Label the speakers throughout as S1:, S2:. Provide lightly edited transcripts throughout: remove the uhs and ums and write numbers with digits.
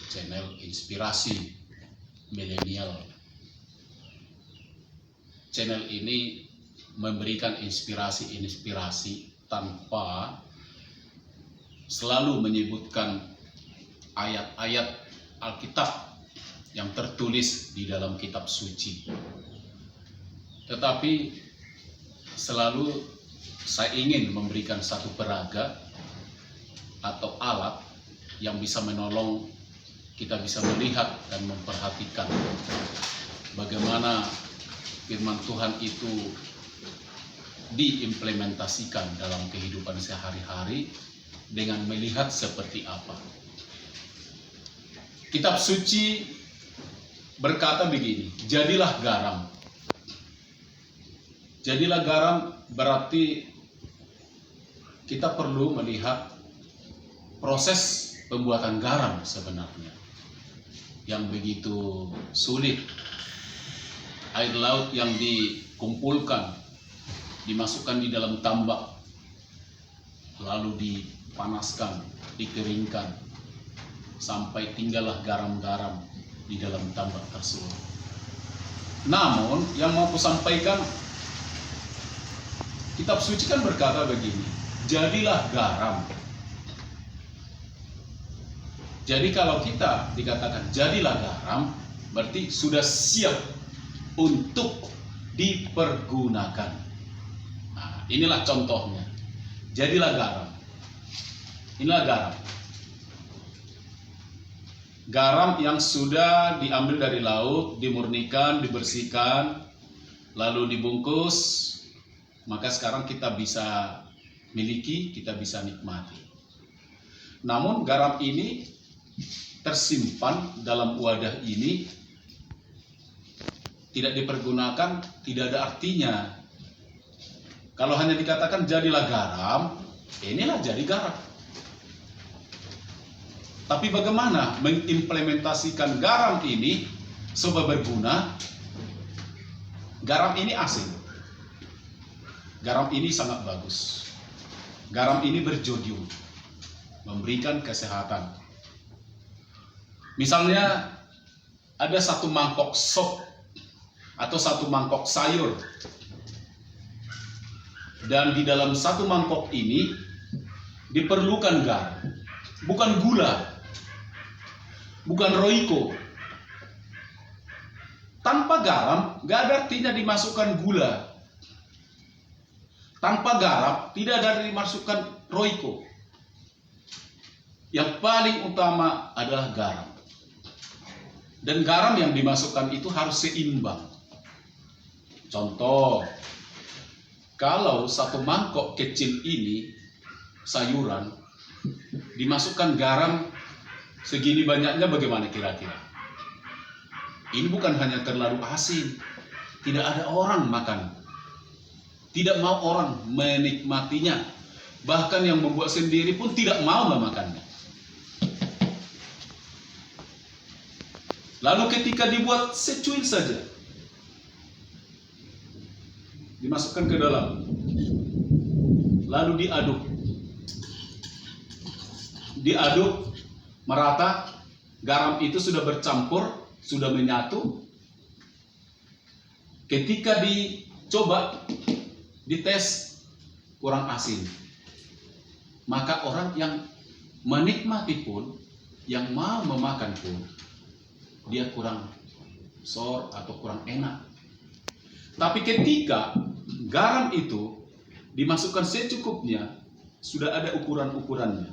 S1: channel Inspirasi Milenial. Channel ini memberikan inspirasi-inspirasi tanpa selalu menyebutkan ayat-ayat Alkitab yang tertulis di dalam kitab suci. Tetapi selalu saya ingin memberikan satu peraga atau alat yang bisa menolong kita bisa melihat dan memperhatikan bagaimana firman Tuhan itu diimplementasikan dalam kehidupan sehari-hari dengan melihat seperti apa. Kitab suci berkata begini, jadilah garam. Jadilah garam berarti kita perlu melihat proses pembuatan garam sebenarnya yang begitu sulit. Air laut yang dikumpulkan, dimasukkan di dalam tambak, lalu dipanaskan, dikeringkan, sampai tinggallah garam-garam di dalam tambak tersebut. Namun yang mau aku sampaikan, kitab suci kan berkata begini, jadilah garam. Jadi kalau kita dikatakan jadilah garam, berarti sudah siap untuk dipergunakan. Nah, inilah contohnya. Jadilah garam. Inilah garam. Garam yang sudah diambil dari laut, dimurnikan, dibersihkan, lalu dibungkus, maka sekarang kita bisa miliki, kita bisa nikmati. Namun garam ini tersimpan dalam wadah ini, tidak dipergunakan, tidak ada artinya. Kalau hanya dikatakan jadilah garam, inilah jadi garam. Tapi bagaimana mengimplementasikan garam ini supaya berguna? Garam ini asing. Garam ini sangat bagus. Garam ini berjodium, memberikan kesehatan. Misalnya ada satu mangkok sop atau satu mangkok sayur, dan di dalam satu mangkok ini diperlukan garam, bukan gula, bukan roiko. Tanpa garam gak ada artinya dimasukkan gula. Tanpa garam tidak ada dimasukkan roiko. Yang paling utama adalah garam. Dan garam yang dimasukkan itu harus seimbang. Contoh, kalau satu mangkok kecil ini sayuran, dimasukkan garam segini banyaknya, bagaimana kira-kira? Ini bukan hanya terlalu asin, tidak ada orang makan, tidak mau orang menikmatinya, bahkan yang membuat sendiri pun tidak mau memakannya. Lalu ketika dibuat secuil saja, dimasukkan ke dalam, lalu diaduk merata, garam itu sudah bercampur, sudah menyatu. Ketika dicoba, dites, kurang asin, maka orang yang menikmati pun, yang mau memakan pun, dia kurang sor atau kurang enak. Tapi ketika garam itu dimasukkan secukupnya, sudah ada ukuran-ukurannya.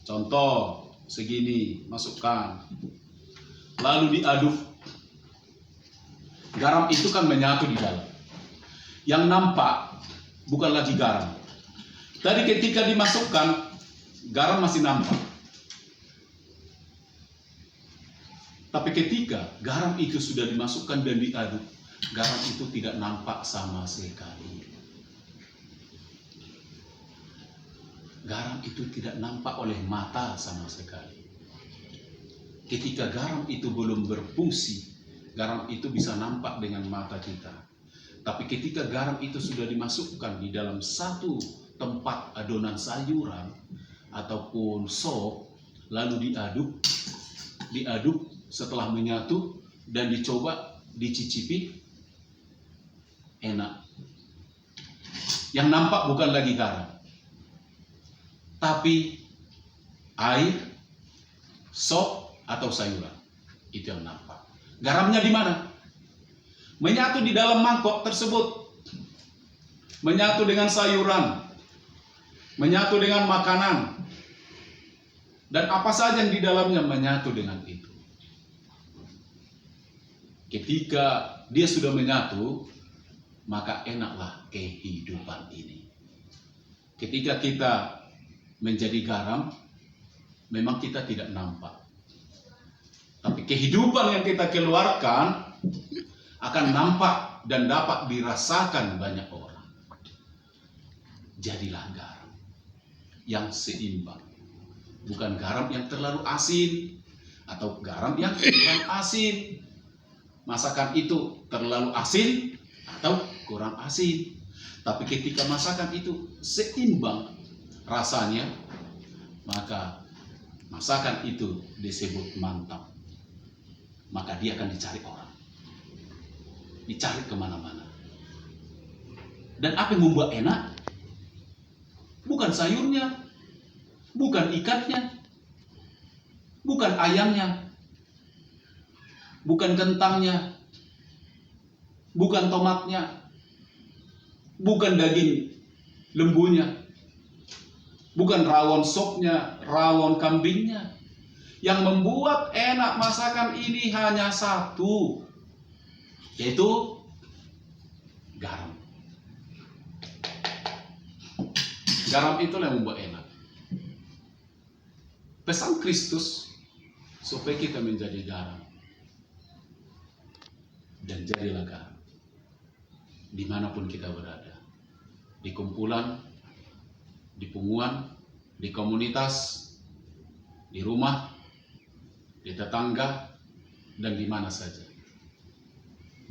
S1: Contoh, segini, masukkan. Lalu diaduk. Garam itu kan menyatu di dalam. Yang nampak bukan lagi garam. Tadi ketika dimasukkan, garam masih nampak. Tapi ketika garam itu sudah dimasukkan dan diaduk, garam itu tidak nampak sama sekali. Garam itu tidak nampak oleh mata sama sekali. Ketika garam itu belum berfungsi, garam itu bisa nampak dengan mata kita. Tapi ketika garam itu sudah dimasukkan di dalam satu tempat adonan sayuran ataupun sop, lalu diaduk, diaduk, setelah menyatu dan dicoba, dicicipi, enak. Yang nampak bukan lagi garam, tapi air, sop atau sayuran. Itu yang nampak. Garamnya di mana? Menyatu di dalam mangkok tersebut. Menyatu dengan sayuran, menyatu dengan makanan, dan apa saja yang di dalamnya menyatu dengan itu. Ketika dia sudah menyatu, maka enaklah kehidupan ini. Ketika kita menjadi garam, memang kita tidak nampak, tapi kehidupan yang kita keluarkan akan nampak dan dapat dirasakan banyak orang. Jadilah garam yang seimbang, bukan garam yang terlalu asin atau garam yang kurang asin. Masakan itu terlalu asin atau kurang asin, tapi ketika masakan itu seimbang rasanya, maka masakan itu disebut mantap. Maka dia akan dicari orang, dicari kemana-mana. Dan apa yang membuat enak? Bukan sayurnya, bukan ikannya, bukan ayamnya, bukan kentangnya, bukan tomatnya, bukan daging lembunya, bukan rawon sopnya, rawon kambingnya. Yang membuat enak masakan ini hanya satu, yaitu garam. Garam itulah yang membuat enak. Pesan Kristus supaya kita menjadi garam. Dan jadilah garam dimanapun kita berada. Di kumpulan, di punguan, di komunitas, di rumah, di tetangga, dan di mana saja.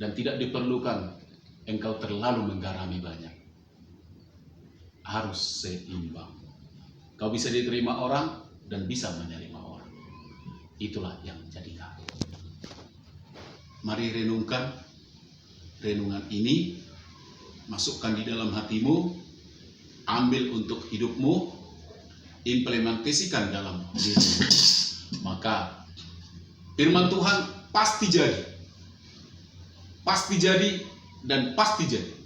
S1: Dan tidak diperlukan engkau terlalu menggarami banyak. Harus seimbang. Kau bisa diterima orang dan bisa menerima orang. Itulah yang menjadi kami. Mari renungkan renungan ini, masukkan di dalam hatimu, ambil untuk hidupmu, implementasikan dalam dirimu. Maka firman Tuhan pasti jadi. Pasti jadi dan pasti jadi.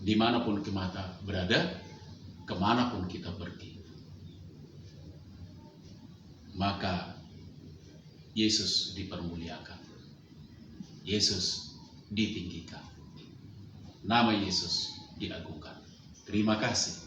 S1: Dimanapun kita berada, kemanapun kita pergi. Maka Yesus dipermuliakan, Yesus ditinggikan, nama Yesus diagungkan. Terima kasih.